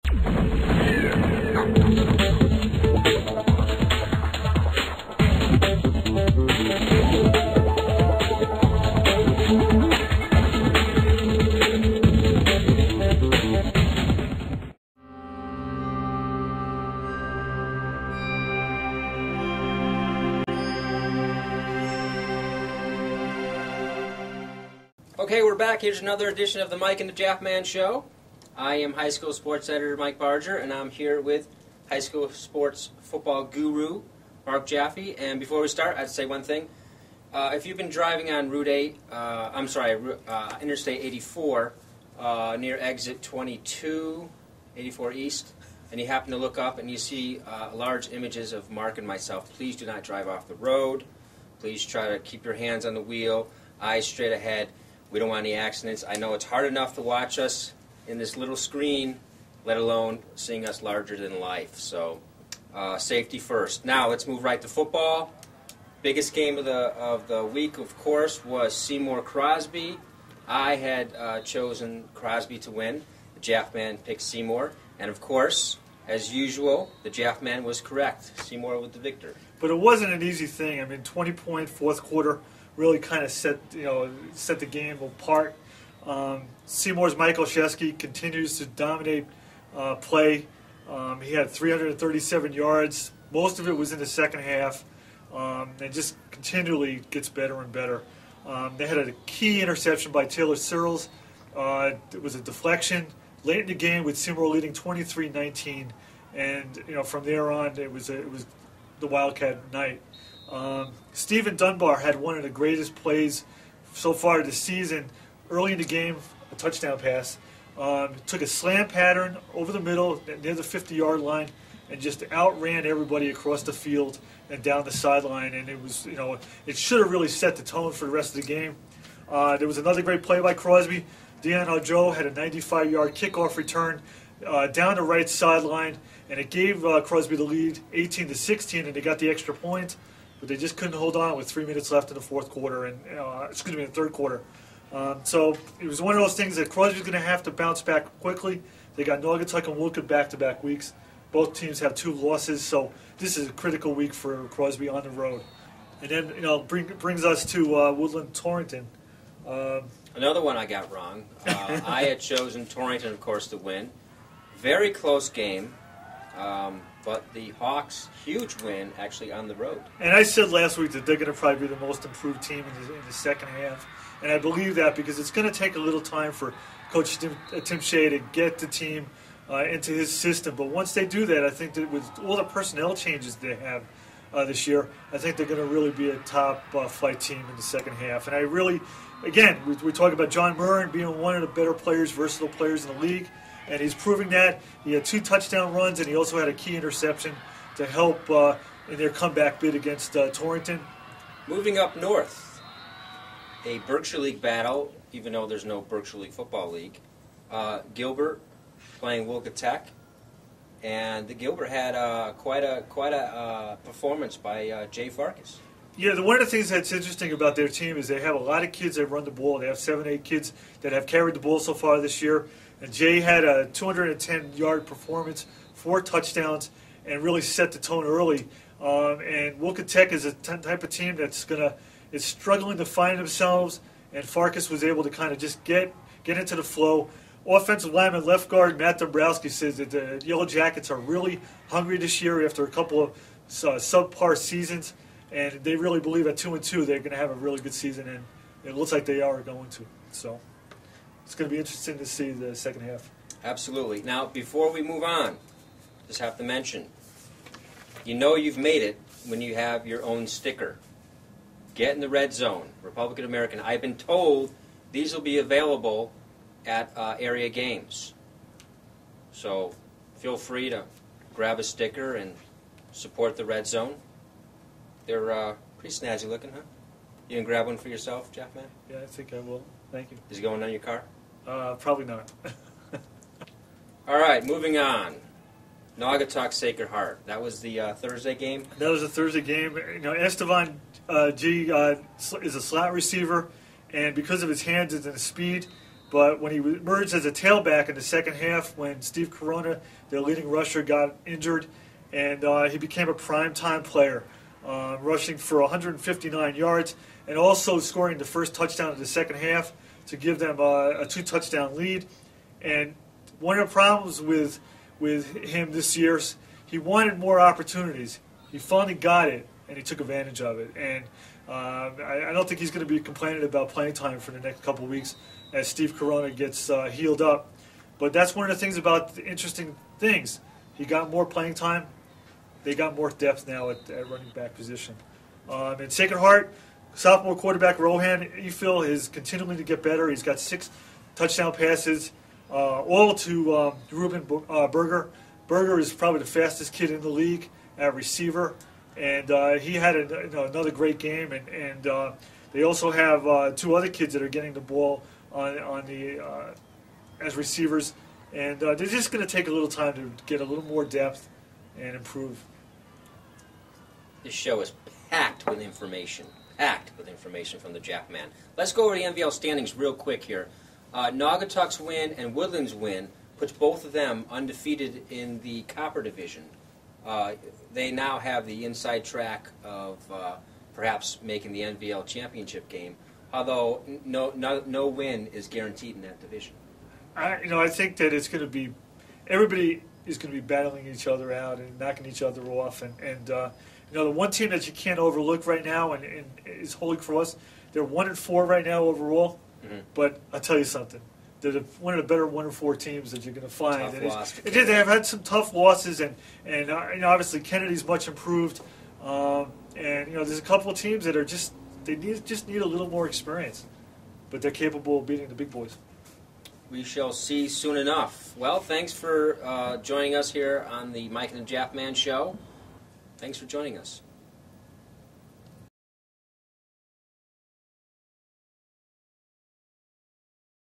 Okay, we're back. Here's another edition of the Mike and the Jaffman Show. I am high school sports editor Mike Barger, and I'm here with high school sports football guru Mark Jaffe. And before we start, I'd say one thing. If you've been driving on Interstate 84 near exit 22, 84 East, and you happen to look up and you see large images of Mark and myself, please do not drive off the road. Please try to keep your hands on the wheel, eyes straight ahead. We don't want any accidents. I know it's hard enough to watch us in this little screen, let alone seeing us larger than life. So, safety first. Now, let's move right to football. Biggest game of the week, of course, was Seymour-Crosby. I had chosen Crosby to win. The Jaffman picked Seymour. And, of course, as usual, the Jaffman was correct. Seymour with the victor. But it wasn't an easy thing. I mean, 20-point fourth quarter really kind of set the game apart. Seymour's Michael Shesky continues to dominate play. He had 337 yards. Most of it was in the second half, and just continually gets better and better. They had a key interception by Taylor Searles. It was a deflection late in the game with Seymour leading 23-19, and from there on it was the Wildcat night. Stephen Dunbar had one of the greatest plays so far this season. Early in the game, a touchdown pass. Took a slant pattern over the middle near the 50-yard line and just outran everybody across the field and down the sideline. And it was, it should have really set the tone for the rest of the game. There was another great play by Crosby. Deon Hojo had a 95-yard kickoff return down the right sideline, and it gave Crosby the lead 18-16, and they got the extra point. But they just couldn't hold on with 3 minutes left in the fourth quarter, and the third quarter. So it was one of those things that Crosby's going to have to bounce back quickly. They got Naugatuck and Wolcott back-to-back weeks. Both teams have 2 losses, so this is a critical week for Crosby on the road. And then brings us to Woodland Torrington. Another one I got wrong. I had chosen Torrington, of course, to win. Very close game. But the Hawks, huge win, actually, on the road. And I said last week that they're going to probably be the most improved team in the second half. And I believe that because it's going to take a little time for Coach Tim Shea to get the team into his system. But once they do that, I think that with all the personnel changes they have this year, I think they're going to really be a top flight team in the second half. And I really, again, we talk about John Murren being one of the better players, versatile players in the league. And he's proving that. He had 2 touchdown runs, and he also had a key interception to help in their comeback bid against Torrington. Moving up north, a Berkshire League battle, even though there's no Berkshire League Football League. Gilbert playing Wolcott Tech, and the Gilbert had quite a performance by Jay Farkas. Yeah, one of the things that's interesting about their team is they have a lot of kids that run the ball. They have 7, 8 kids that have carried the ball so far this year. And Jay had a 210-yard performance, 4 touchdowns, and really set the tone early. And Wolcott Tech is a type of team that's is struggling to find themselves, and Farkas was able to kind of just get into the flow. Offensive lineman left guard Matt Dombrowski says that the Yellow Jackets are really hungry this year after a couple of subpar seasons, and they really believe at 2-2 they're going to have a really good season, and it looks like they are going to. So it's going to be interesting to see the second half. Absolutely. Now, before we move on, just have to mention, you've made it when you have your own sticker. Get in the red zone, Republican American. I've been told these will be available at area games. So feel free to grab a sticker and support the red zone. They're pretty snazzy looking, huh? You can grab one for yourself, Jaffman? Yeah, I think I will. Thank you. Is it going on your car? Probably not. All right, moving on. Naugatuck Sacred Heart. That was the Thursday game? That was a Thursday game. Estevan G is a slot receiver, and because of his hands and his speed, But when he emerged as a tailback in the second half, when Steve Corona, their leading rusher, got injured, and he became a prime-time player, rushing for 159 yards and also scoring the first touchdown of the second half to give them a 2-touchdown lead. And one of the problems with him this year, he wanted more opportunities. He finally got it, and he took advantage of it. And I don't think he's going to be complaining about playing time for the next couple of weeks as Steve Corona gets healed up. But that's one of the things about the interesting things. He got more playing time. They got more depth now at running back position. In Sacred Heart, sophomore quarterback Rohan Efil is continuing to get better. He's got 6 touchdown passes, all to Ruben Berger. Berger is probably the fastest kid in the league at receiver, and he had another great game. And they also have 2 other kids that are getting the ball as receivers, and they're just going to take a little time to get a little more depth and improve. This show is packed with information from the Jaffman. Let's go over the NVL standings real quick here. Naugatuck's win and Woodland's win puts both of them undefeated in the Copper Division. They now have the inside track of perhaps making the NVL championship game, although no win is guaranteed in that division. I think that it's going to be, everybody is going to be battling each other out and knocking each other off. And the one team that you can't overlook right now and is holding for us, they're 1-4 right now overall. Mm-hmm. But I'll tell you something. They're one of the better 1-4 teams that you're going to find. They have had some tough losses, and obviously Kennedy's much improved. And there's a couple of teams that are just need a little more experience, but they're capable of beating the big boys. We shall see soon enough. Well, thanks for joining us here on the Mike and the Jaffman Show. Thanks for joining us.